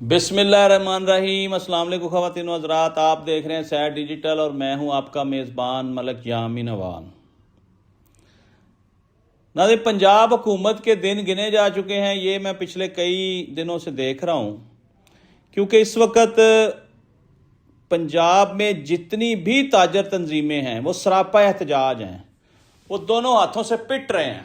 बिस्मिल्लाहिर्रहमानिर्रहीम। अस्सलाम वालेकुम ख़वातीन व हज़रात, आप देख रहे हैं सैर डिजिटल और मैं हूं आपका मेज़बान मलक यामीन अवान। नाज़रीन, पंजाब हुकूमत के दिन गिने जा चुके हैं, ये मैं पिछले कई दिनों से देख रहा हूं, क्योंकि इस वक्त पंजाब में जितनी भी ताजर तंजीमें हैं वो सरापा एहतजाज हैं, वो दोनों हाथों से पिट रहे हैं।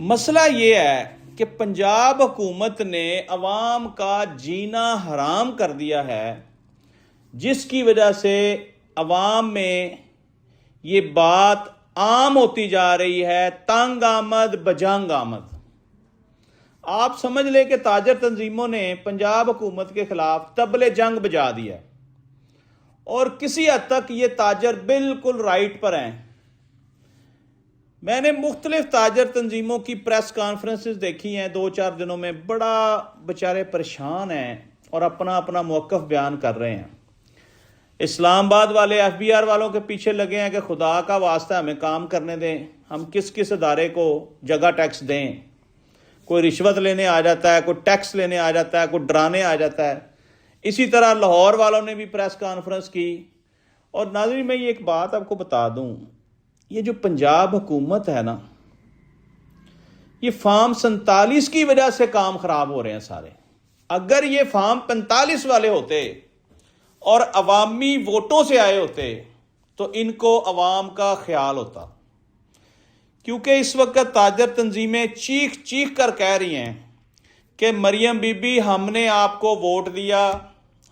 मसला ये है कि पंजाब हुकूमत ने अवाम का जीना हराम कर दिया है, जिसकी वजह से अवाम में ये बात आम होती जा रही है, तंग आमद बजंग आमद। आप समझ लें कि ताजर तंजीमों ने पंजाब हुकूमत के खिलाफ तबले जंग बजा दिया और किसी हद तक ये ताजर बिल्कुल राइट पर हैं। मैंने मुख्तलिफ ताजर तंजीमों की प्रेस कॉन्फ्रेंसेस देखी हैं 2-4 दिनों में, बड़ा बेचारे परेशान हैं और अपना अपना मौक़िफ़ बयान कर रहे हैं। इस्लामाबाद वाले FBR वालों के पीछे लगे हैं कि खुदा का वास्ता हमें काम करने दें, हम किस किस अदारे को जगह टैक्स दें। कोई रिश्वत लेने आ जाता है, कोई टैक्स लेने आ जाता है, कोई डराने आ जाता है। इसी तरह लाहौर वालों ने भी प्रेस कॉन्फ्रेंस की। और नाज़रीन, मैं ये एक बात आपको बता दूं, ये जो पंजाब हुकूमत है ना, ये फार्म 47 की वजह से काम खराब हो रहे हैं सारे। अगर ये फार्म 45 वाले होते और अवामी वोटों से आए होते तो इनको अवाम का ख्याल होता। क्योंकि इस वक्त ताजर तंजीमें चीख चीख कर कह रही हैं कि मरियम बीबी, हमने आपको वोट दिया,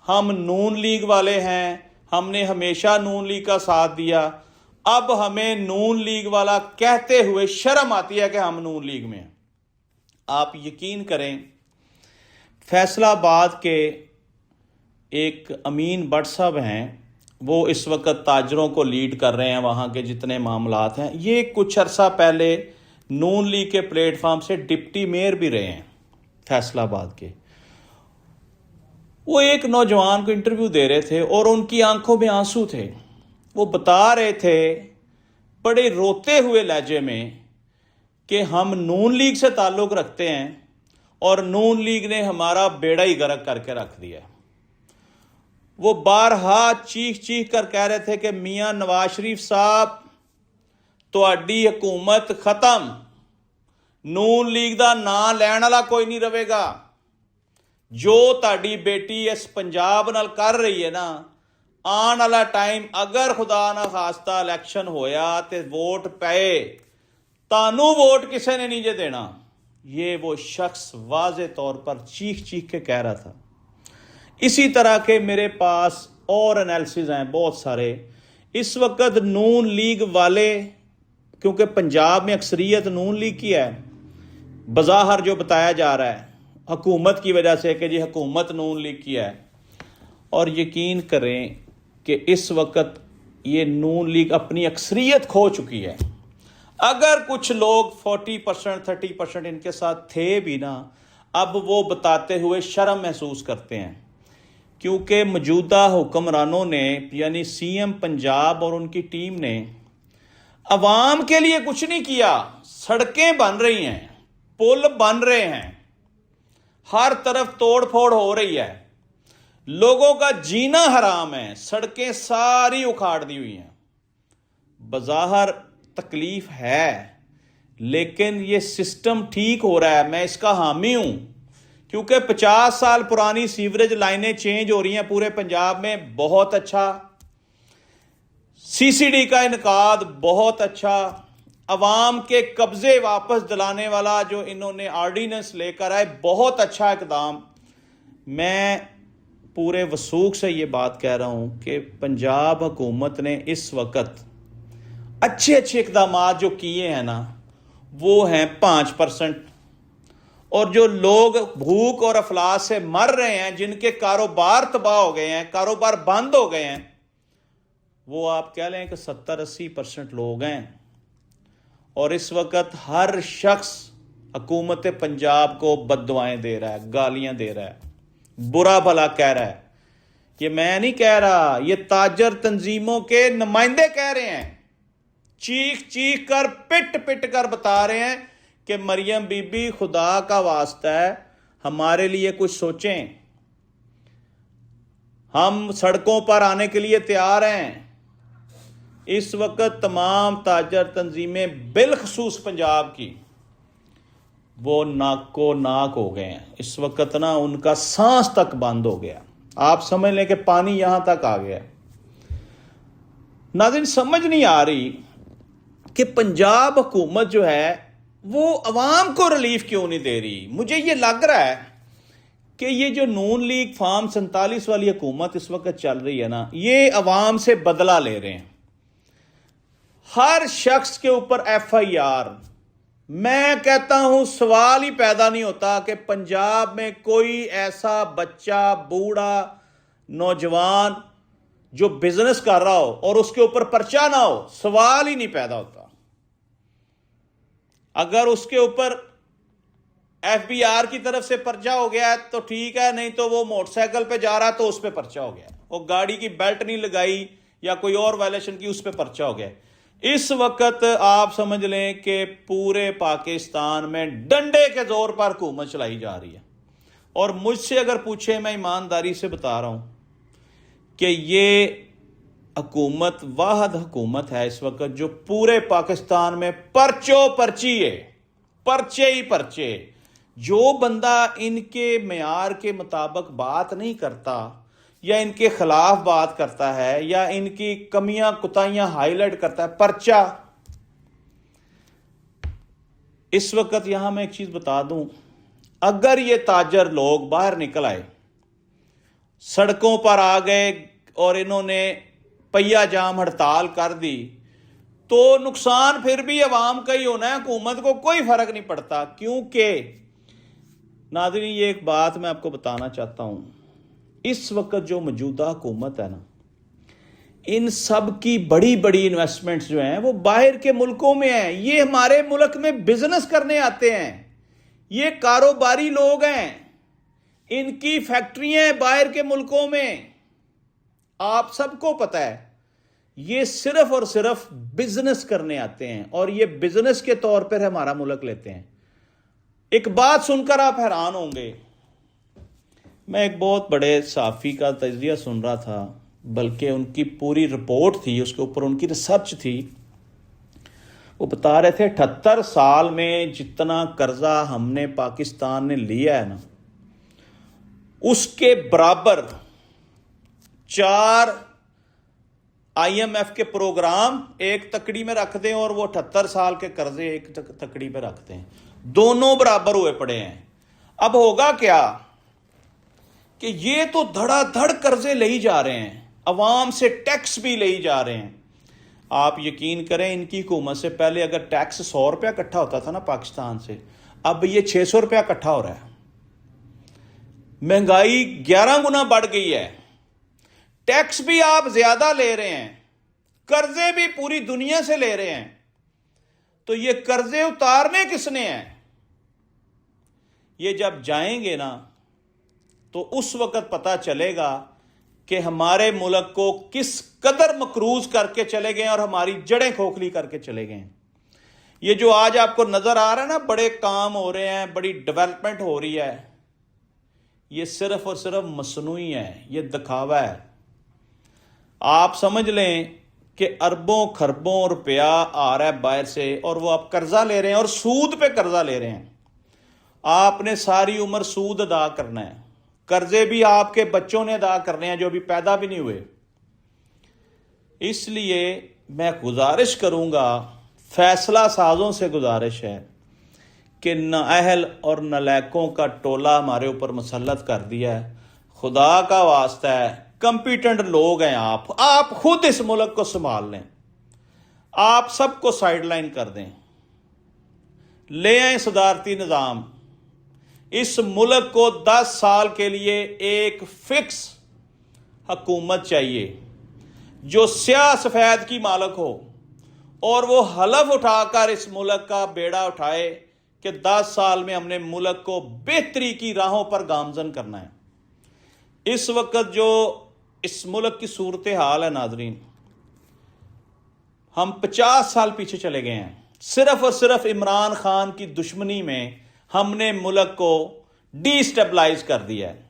हम नून लीग वाले हैं, हमने हमेशा नून लीग का साथ दिया, अब हमें नून लीग वाला कहते हुए शर्म आती है कि हम नून लीग में हैं। आप यकीन करें, फैसलाबाद के एक अमीन भट्ट साहब हैं, वो इस वक्त ताजरों को लीड कर रहे हैं, वहाँ के जितने मामलात हैं। ये कुछ अरसा पहले नून लीग के प्लेटफार्म से डिप्टी मेयर भी रहे हैं फैसलाबाद के। वो एक नौजवान को इंटरव्यू दे रहे थे और उनकी आंखों में आंसू थे। वो बता रहे थे बड़े रोते हुए लहजे में कि हम नून लीग से ताल्लुक़ रखते हैं और नून लीग ने हमारा बेड़ा ही गर्क करके रख दिया। वो बारहा चीख चीख कर कह रहे थे कि मियाँ नवाज शरीफ साहब, तुहाडी हुकूमत खत्म, नून लीग दा नां लैण वाला कोई नहीं रहेगा। जो तुहाडी बेटी इस पंजाब नाल कर रही है ना, आने वाला टाइम अगर खुदा ना खास्ता इलैक्शन होया ते वोट पे, तानू वोट किसी ने नहीं जे देना। ये वो शख्स वाज़े तौर पर चीख चीख के कह रहा था। इसी तरह के मेरे पास और एनालिसिस हैं बहुत सारे। इस वक्त नून लीग वाले, क्योंकि पंजाब में अक्सरियत नून लीग की है, बज़ाहिर जो बताया जा रहा है हुकूमत की वजह से कि जी हुकूमत नून लीग की है, और यकीन करें कि इस वक्त ये नून लीग अपनी अक्सरियत खो चुकी है। अगर कुछ लोग 40% 30% इनके साथ थे भी ना, अब वो बताते हुए शर्म महसूस करते हैं, क्योंकि मौजूदा हुक्मरानों ने यानी CM पंजाब और उनकी टीम ने अवाम के लिए कुछ नहीं किया। सड़कें बन रही हैं, पुल बन रहे हैं, हर तरफ तोड़ फोड़ हो रही है, लोगों का जीना हराम है, सड़कें सारी उखाड़ दी हुई हैं। बज़ाहिर तकलीफ है, लेकिन ये सिस्टम ठीक हो रहा है, मैं इसका हामी हूं। क्योंकि 50 साल पुरानी सीवरेज लाइनें चेंज हो रही हैं पूरे पंजाब में, बहुत अच्छा। CCD का इनकाद बहुत अच्छा। अवाम के कब्जे वापस दिलाने वाला जो इन्होंने ऑर्डिनेंस लेकर आए, बहुत अच्छा इकदाम। मैं पूरे वसूख से ये बात कह रहा हूं कि पंजाब हुकूमत ने इस वक्त अच्छे अच्छे इकदाम जो किए हैं ना, वो हैं 5%। और जो लोग भूख और अफलास से मर रहे हैं, जिनके कारोबार तबाह हो गए हैं, कारोबार बंद हो गए हैं, वो आप कह लें कि 70-80% लोग हैं। और इस वक्त हर शख्स हुकूमत पंजाब को बद्दुआएं दे रहा है, गालियां दे रहा है, बुरा भला कह रहा है। ये मैं नहीं कह रहा, ये ताजर तंजीमों के नुमाइंदे कह रहे हैं, चीख चीख कर पिट पिट कर बता रहे हैं कि मरियम बीबी, खुदा का वास्ता है, ہمارے لیے کچھ سوچیں. ہم سڑکوں پر آنے کے لیے تیار ہیں. اس وقت تمام تاجر تنظیمیں بالخصوص پنجاب کی وہ ناکو ناک ہو گئے ہیں. اس وقت نا ان کا سانس تک بند ہو گیا. آپ سمجھ لیں کہ پانی یہاں تک آ گیا. ناظرین سمجھ نہیں آ رہی کہ پنجاب حکومت جو ہے وہ عوام کو ریلیف کیوں نہیں دے رہی. مجھے یہ لگ رہا ہے کہ یہ جو نون لیگ فارم 47 والی حکومت اس وقت چل رہی ہے نا، یہ عوام سے بدلہ لے رہے ہیں. ہر شخص کے اوپر FIR. میں کہتا ہوں سوال ہی پیدا نہیں ہوتا کہ پنجاب میں کوئی ایسا بچہ، بوڑھا، نوجوان جو بزنس کر رہا ہو اور اس کے اوپر پرچہ نہ ہو. سوال ہی نہیں پیدا ہوتا. اگر اس کے اوپر FBR کی طرف سے پرچہ ہو گیا ہے تو ٹھیک ہے، نہیں تو وہ موٹر سائیکل پہ جا رہا تو اس پہ پرچہ ہو گیا. وہ گاڑی کی بیلٹ نہیں لگائی یا کوئی اور وائلیشن کی، اس پہ پرچہ ہو گیا. اس وقت آپ سمجھ لیں کہ پورے پاکستان میں ڈنڈے کے زور پر حکومت چلائی جا رہی ہے. اور مجھ سے اگر پوچھے، میں ایمانداری سے بتا رہا ہوں کہ یہ حکومت واحد حکومت ہے اس وقت جو پورے پاکستان میں پرچے ہی پرچے. جو بندہ ان کے معیار کے مطابق بات نہیں کرتا یا ان کے خلاف بات کرتا ہے یا ان کی کمیاں کوتاہیاں ہائی لائٹ کرتا ہے، پرچہ. اس وقت یہاں میں ایک چیز بتا دوں، اگر یہ تاجر لوگ باہر نکل آئے، سڑکوں پر آ گئے اور انہوں نے پہیا جام ہڑتال کر دی، تو نقصان پھر بھی عوام کا ہی ہونا ہے. حکومت کو کوئی فرق نہیں پڑتا. کیونکہ ناظرین یہ ایک بات میں آپ کو بتانا چاہتا ہوں، اس وقت جو موجودہ حکومت ہے نا، ان سب کی بڑی بڑی انویسٹمنٹس جو ہیں وہ باہر کے ملکوں میں ہیں. یہ ہمارے ملک میں بزنس کرنے آتے ہیں. یہ کاروباری لوگ ہیں، ان کی فیکٹریاں ہیں باہر کے ملکوں میں. آپ سب کو پتہ ہے یہ صرف اور صرف بزنس کرنے آتے ہیں اور یہ بزنس کے طور پر ہمارا ملک لیتے ہیں. ایک بات سن کر آپ حیران ہوں گے. میں ایک بہت بڑے صحافی کا تجزیہ سن رہا تھا، بلکہ ان کی پوری رپورٹ تھی، اس کے اوپر ان کی ریسرچ تھی. وہ بتا رہے تھے 78 سال میں جتنا قرضہ ہم نے پاکستان نے لیا ہے نا، اس کے برابر 4 IMF کے پروگرام ایک تکڑی میں رکھ دیں اور وہ 78 سال کے قرضے ایک تکڑی پہ رکھتے ہیں. دونوں برابر ہوئے پڑے ہیں. اب ہوگا کیا کہ یہ تو دھڑا دھڑ قرضے لے جا رہے ہیں، عوام سے ٹیکس بھی لے جا رہے ہیں. آپ یقین کریں ان کی حکومت سے پہلے اگر ٹیکس 100 روپیہ اکٹھا ہوتا تھا نا پاکستان سے، اب یہ 600 روپیہ اکٹھا ہو رہا ہے. مہنگائی 11 گنا بڑھ گئی ہے. ٹیکس بھی آپ زیادہ لے رہے ہیں، قرضے بھی پوری دنیا سے لے رہے ہیں. تو یہ قرضے اتارنے کس نے ہیں؟ یہ جب جائیں گے نا تو اس وقت پتہ چلے گا کہ ہمارے ملک کو کس قدر مقروض کر کے چلے گئے اور ہماری جڑیں کھوکھلی کر کے چلے گئے. یہ جو آج آپ کو نظر آ رہا ہے نا، بڑے کام ہو رہے ہیں، بڑی ڈیولپمنٹ ہو رہی ہے، یہ صرف اور صرف مصنوعی ہے، یہ دکھاوا ہے. آپ سمجھ لیں کہ اربوں خربوں روپیہ آ رہا ہے باہر سے اور وہ آپ قرضہ لے رہے ہیں اور سود پہ قرضہ لے رہے ہیں. آپ نے ساری عمر سود ادا کرنا ہے. قرضے بھی آپ کے بچوں نے ادا کرنے ہیں جو ابھی پیدا بھی نہیں ہوئے. اس لیے میں گزارش کروں گا، فیصلہ سازوں سے گزارش ہے کہ نااہل اور نالائقوں کا ٹولہ ہمارے اوپر مسلط کر دیا ہے. خدا کا واسطہ ہے، کمپیٹنٹ لوگ ہیں آپ خود اس ملک کو سنبھال لیں. آپ سب کو سائیڈ لائن کر دیں، لے آئیں صدارتی نظام. اس ملک کو 10 سال کے لیے ایک فکس حکومت چاہیے جو سیاہ سفید کی مالک ہو اور وہ حلف اٹھا کر اس ملک کا بیڑا اٹھائے کہ 10 سال میں ہم نے ملک کو بہتری کی راہوں پر گامزن کرنا ہے. اس وقت جو اس ملک کی صورتحال ہے ناظرین، ہم 50 سال پیچھے چلے گئے ہیں. صرف اور صرف عمران خان کی دشمنی میں ہم نے ملک کو डिस्टेबलाइज कर दिया है।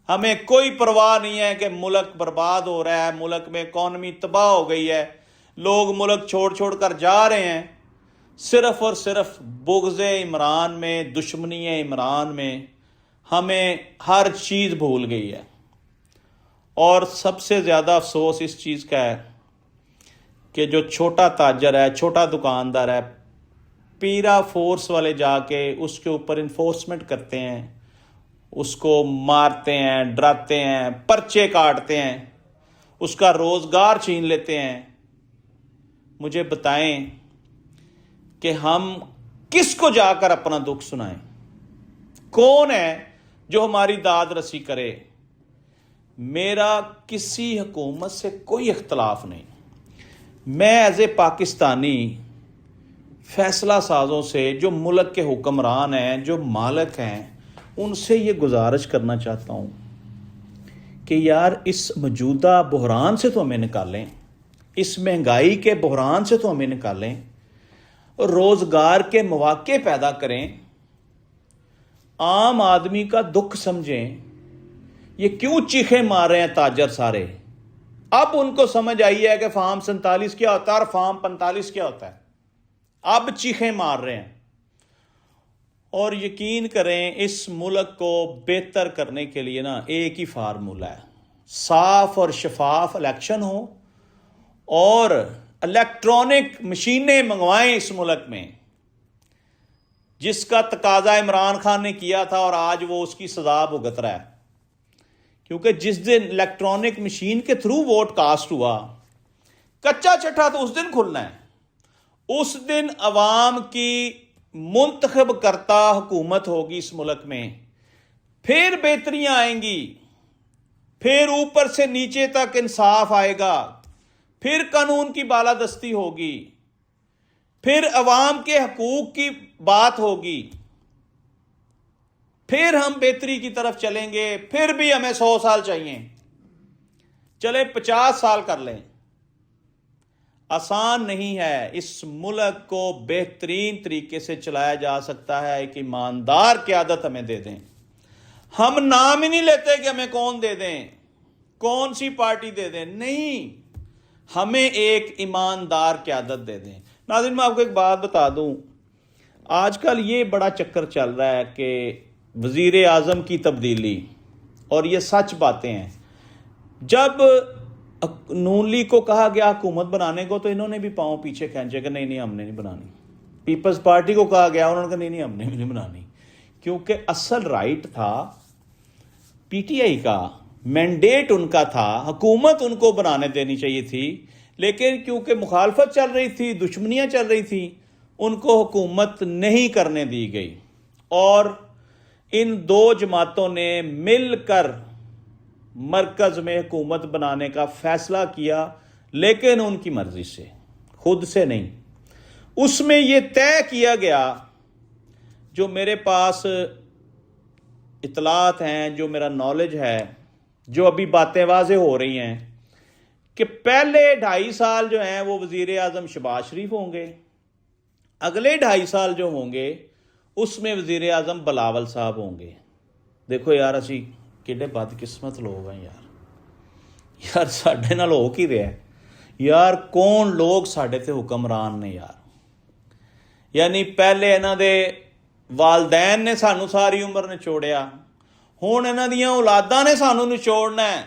हमें कोई परवाह नहीं है कि मुल्क बर्बाद हो रहा है, मुल्क में इकॉनमी तबाह हो गई है, लोग मुल्क छोड़ छोड़ कर जा रहे हैं। सिर्फ और सिर्फ बुग़्ज़ इमरान में, दुश्मनी इमरान में हमें हर चीज़ भूल गई है। और सबसे ज़्यादा अफसोस इस चीज़ का है कि जो छोटा ताजर है, छोटा दुकानदार है, पीरा फोर्स वाले जाके उसके ऊपर इन्फोर्समेंट करते हैं, उसको मारते हैं, डराते हैं, पर्चे काटते हैं, उसका रोज़गार छीन लेते हैं। मुझे बताएं कि हम किसको जाकर अपना दुख सुनाएं? कौन है जो हमारी दाद रसी करे? मेरा किसी हुकूमत से कोई इख्तलाफ नहीं। मैं एज ए पाकिस्तानी फैसला साज़ों से, जो मुल्क के हुक्मरान हैं, जो मालिक हैं, उनसे ये गुजारिश करना चाहता हूँ कि यार इस मौजूदा बहरान से तो हमें निकालें, इस महंगाई के बहरान से तो हमें निकालें, रोज़गार के मौके पैदा करें, आम आदमी का दुख समझें। ये क्यों चीखे मार रहे हैं ताजर सारे? अब उनको समझ आई है कि फार्म 47 क्या होता है और फार्म 45 क्या होता है। अब चीखे मार रहे हैं। और यकीन करें, इस मुल्क को बेहतर करने के लिए ना एक ही फार्मूला है, साफ और शफाफ इलेक्शन हो और इलेक्ट्रॉनिक मशीनें मंगवाएं इस मुल्क में, जिसका तकाजा इमरान खान ने किया था और आज वो उसकी सजा भुगत रहा है। क्योंकि जिस दिन इलेक्ट्रॉनिक मशीन के थ्रू वोट कास्ट हुआ, कच्चा चट्टा तो उस दिन खुलना है। उस दिन अवाम की मुंतखब करता हुकूमत होगी इस मुल्क में, फिर बेहतरियां आएंगी, फिर ऊपर से नीचे तक इंसाफ आएगा, फिर कानून की बालादस्ती होगी, फिर अवाम के हकूक की बात होगी, फिर हम बेहतरी की तरफ चलेंगे। फिर भी हमें 100 साल चाहिए, चले 50 साल कर लें। आसान नहीं है। इस मुल्क को बेहतरीन तरीके से चलाया जा सकता है एक ईमानदार क़यादत हमें दे दें। हम नाम ही नहीं लेते कि हमें कौन दे दें, कौन सी पार्टी दे दें, नहीं, हमें एक ईमानदार क़यादत दे दें। नाज़रीन, मैं आपको एक बात बता दूं, आजकल ये बड़ा चक्कर चल रहा है कि वज़ीर आज़म की तब्दीली, और ये सच बातें हैं। जब नून लीग को कहा गया हुकूमत बनाने को, तो इन्होंने भी पाँव पीछे खींचे कि नहीं नहीं हमने नहीं बनानी। पीपल्स पार्टी को कहा गया, उन्होंने कहा नहीं नहीं हमने भी नहीं बनानी, क्योंकि असल राइट था पीटीआई का, मैंडेट उनका था, हुकूमत उनको बनाने देनी चाहिए थी। लेकिन क्योंकि मुखालफत चल रही थी, दुश्मनियाँ चल रही थी, उनको हुकूमत नहीं करने दी गई। और इन दो जमातों ने मिलकर मरकज़ में हुकूमत बनाने का फैसला किया, लेकिन उनकी मर्जी से, खुद से नहीं। उसमें यह तय किया गया, जो मेरे पास इतलात हैं, जो मेरा नॉलेज है, जो अभी बातें वाज़े हो रही हैं, कि पहले 2.5 साल जो हैं वो वज़ीर आज़म शहबाज शरीफ होंगे, अगले 2.5 साल जो होंगे उसमें वज़ीर आज़म बिलावल साहब होंगे। देखो यार, असी किड्डे बदकिस्मत लोग हैं यार साडे नाल हो की रहा है यार, कौन लोग साडे ते हुक्मरान ने यार। यानी पहले इन्हां दे वालदैन ने सानू सारी उम्र निचोड़िया, हुण इन्हां दियां औलादां ने सानू निचोड़ना है।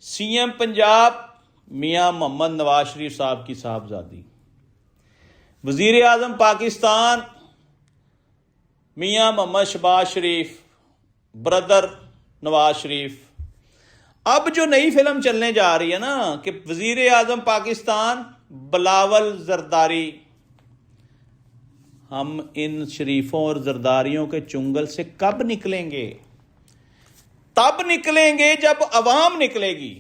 सीएम पंजाब मियां मोहम्मद नवाज शरीफ साहब की साहबजादी, वज़ीर आज़म पाकिस्तान मियां मोहम्मद शहबाज शरीफ, ब्रदर नवाज शरीफ। अब जो नई फिल्म चलने जा रही है ना कि वज़ीर आज़म पाकिस्तान बिलावल जरदारी, हम इन शरीफों और जरदारियों के चुंगल से कब निकलेंगे? तब निकलेंगे जब अवाम निकलेगी,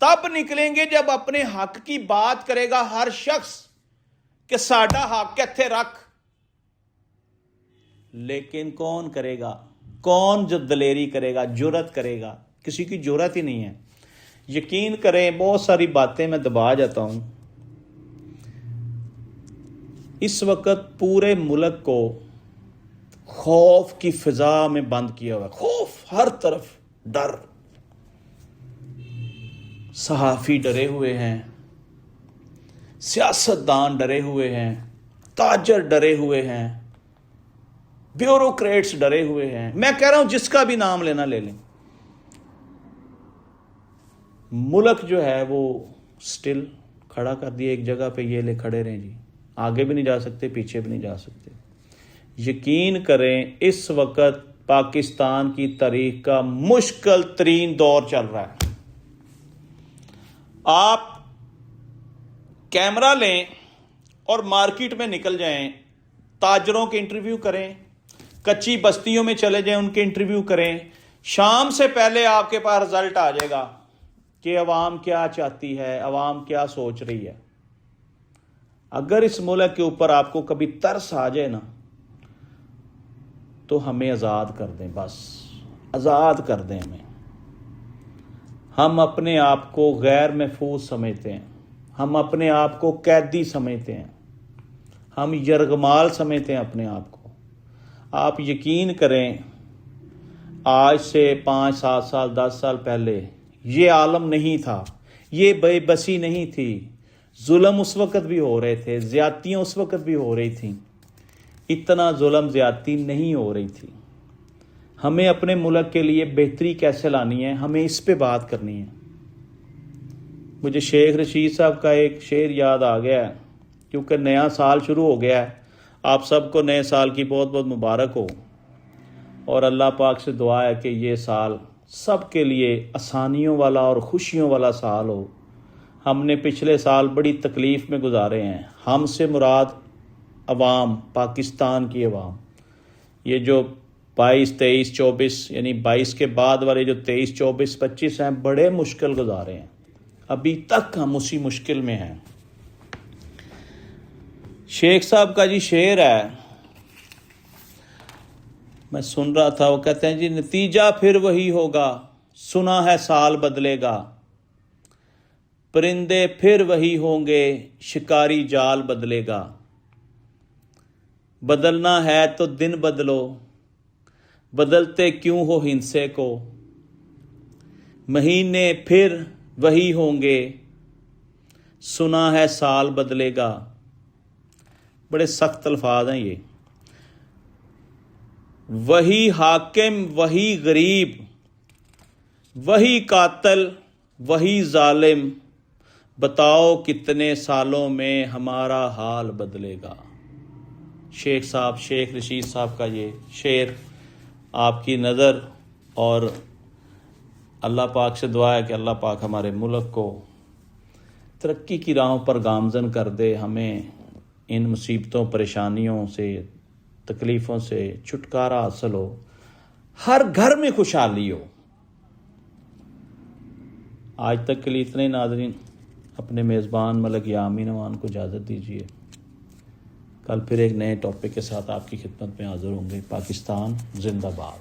तब निकलेंगे जब अपने हक की बात करेगा हर शख्स कि साडा हक इत्थे रख। लेकिन कौन करेगा? कौन जो दलेरी करेगा, जुरत करेगा? किसी की जुरत ही नहीं है। यकीन करें, बहुत सारी बातें मैं दबा जाता हूं। इस वक्त पूरे मुल्क को خوف کی فضا میں بند کیا ہوا ہے، خوف، ہر طرف ڈر. صحافی ڈرے ہوئے ہیں، سیاستدان ڈرے ہوئے ہیں، تاجر ڈرے ہوئے ہیں، بیوروکریٹس ڈرے ہوئے ہیں. میں کہہ رہا ہوں جس کا بھی نام لینا لے لیں. ملک جو ہے وہ سٹل کھڑا کر دیا ایک جگہ پہ، یہ لے کھڑے رہیں جی، آگے بھی نہیں جا سکتے، پیچھے بھی نہیں جا سکتے. یقین کریں اس وقت پاکستان کی تاریخ کا مشکل ترین دور چل رہا ہے. آپ کیمرہ لیں اور مارکیٹ میں نکل جائیں، تاجروں کے انٹرویو کریں، کچی بستیوں میں چلے جائیں، ان کے انٹرویو کریں. شام سے پہلے آپ کے پاس رزلٹ آ جائے گا کہ عوام کیا چاہتی ہے، عوام کیا سوچ رہی ہے. اگر اس ملک کے اوپر آپ کو کبھی ترس آ جائے نا تو ہمیں آزاد کر دیں، بس آزاد کر دیں ہمیں. ہم اپنے آپ کو غیر محفوظ سمجھتے ہیں، ہم اپنے آپ کو قیدی سمجھتے ہیں، ہم یرغمال سمجھتے ہیں اپنے آپ کو. آپ یقین کریں آج سے 5 7 سال 10 سال پہلے یہ عالم نہیں تھا، یہ بے بسی نہیں تھی. ظلم اس وقت بھی ہو رہے تھے، زیادتیاں اس وقت بھی ہو رہی تھیں، اتنا ظلم زیادتی نہیں ہو رہی تھی. ہمیں اپنے ملک کے لیے بہتری کیسے لانی ہے، ہمیں اس پہ بات کرنی ہے. مجھے شیخ رشید صاحب کا ایک شعر یاد آ گیا ہے، کیونکہ نیا سال شروع ہو گیا ہے. آپ سب کو نئے سال کی بہت بہت مبارک ہو، اور اللہ پاک سے دعا ہے کہ یہ سال سب کے لیے آسانیوں والا اور خوشیوں والا سال ہو. ہم نے پچھلے سال بڑی تکلیف میں گزارے ہیں. ہم سے مراد عوام، پاکستان کی عوام. یہ جو 22 23 24 یعنی 22 کے بعد والے جو 23 24 25 ہیں، بڑے مشکل گزارے ہیں. ابھی تک ہم اسی مشکل میں ہیں. شیخ صاحب کا جی شعر ہے، میں سن رہا تھا، وہ کہتے ہیں جی نتیجہ پھر وہی ہوگا، سنا ہے سال بدلے گا، پرندے پھر وہی ہوں گے، شکاری جال بدلے گا. بدلنا ہے تو دن بدلو، بدلتے کیوں ہو ہندسے کو، مہینے پھر وہی ہوں گے، سنا ہے سال بدلے گا. بڑے سخت الفاظ ہیں یہ. وہی حاکم، وہی غریب، وہی قاتل، وہی ظالم، بتاؤ کتنے سالوں میں ہمارا حال بدلے گا. شیخ صاحب، شیخ رشید صاحب کا یہ شعر آپ کی نظر، اور اللہ پاک سے دعا ہے کہ اللہ پاک ہمارے ملک کو ترقی کی راہوں پر گامزن کر دے، ہمیں ان مصیبتوں، پریشانیوں سے، تکلیفوں سے چھٹکارا حاصل ہو، ہر گھر میں خوشحالی ہو. آج تک کے لیے اتنے. ناظرین، اپنے میزبان ملک یامین امان کو اجازت دیجیے. کل پھر ایک نئے ٹاپک کے ساتھ آپ کی خدمت میں حاضر ہوں گے. پاکستان زندہ باد.